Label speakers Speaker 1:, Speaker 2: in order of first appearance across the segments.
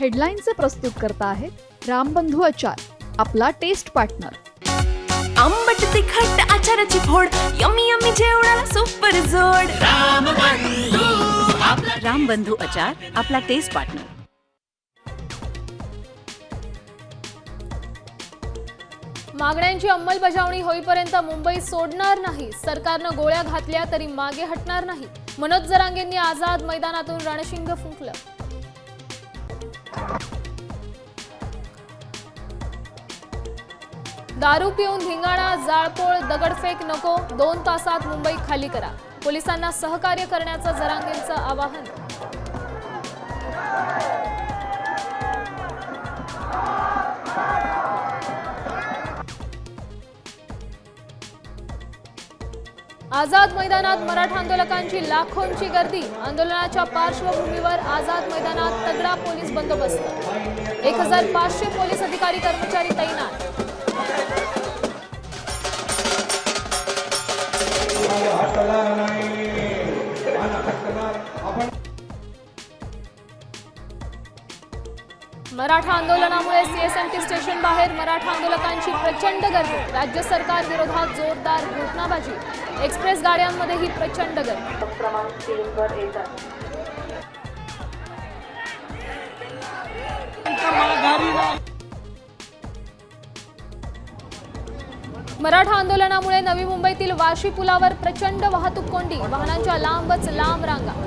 Speaker 1: हेडलाईनचे प्रस्तुत करता आहेत रामबंधू आचार, आपला टेस्ट पार्टनर.
Speaker 2: आंबट तिखट आचाराची फोड, यम्मी यम्मी जेवणाला सुपर जोड. रामबंधू आचार, आपला टेस्ट पार्टनर.
Speaker 3: मागण्यांची अंमलबजावणी होईपर्यंत मुंबई सोडणार नाही. सरकारनं गोळ्या घातल्या तरी मागे हटणार नाही. मनोज जरांगेंनी आझाद मैदानातून रणशिंग फुंकलं. दारू पिऊन धिंगाणा, जाळपोळ, दगडफेक नको. 2 तासात मुंबई खाली करा. पोलिसांना सहकार्य करण्याचं जरांगेंचं आवाहन. आझाद मैदानात मराठा आंदोलकांची लाखोंची गर्दी. आंदोलनाच्या पार्श्वभूमीवर आझाद मैदानात तगडा पोलीस बंदोबस्त. 1500 पोलीस अधिकारी कर्मचारी तैनात. मराठा आंदोलनामुळे सीएसएमटी स्टेशन बाहेर मराठा आंदोलकांची प्रचंड गर्दी. राज्य सरकार विरोधात जोरदार घोषणाबाजी. एक्सप्रेस गाड्यांमध्येही प्रचंड गर्दी. मराठा आंदोलनामुळे नवी मुंबईतील वाशी पुलावर प्रचंड वाहतूक कोंडी. वाहनांच्या लांबच लांब रांगा.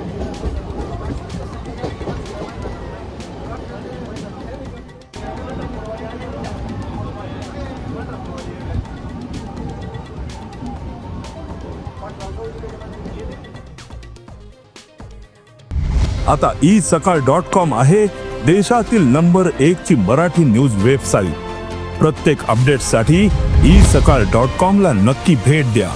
Speaker 4: आता isakal.com आहे देशातील नंबर 1 ची मराठी न्यूज वेबसाईट. प्रत्येक अपडेटसाठी isakal.com ला नक्की भेट द्या.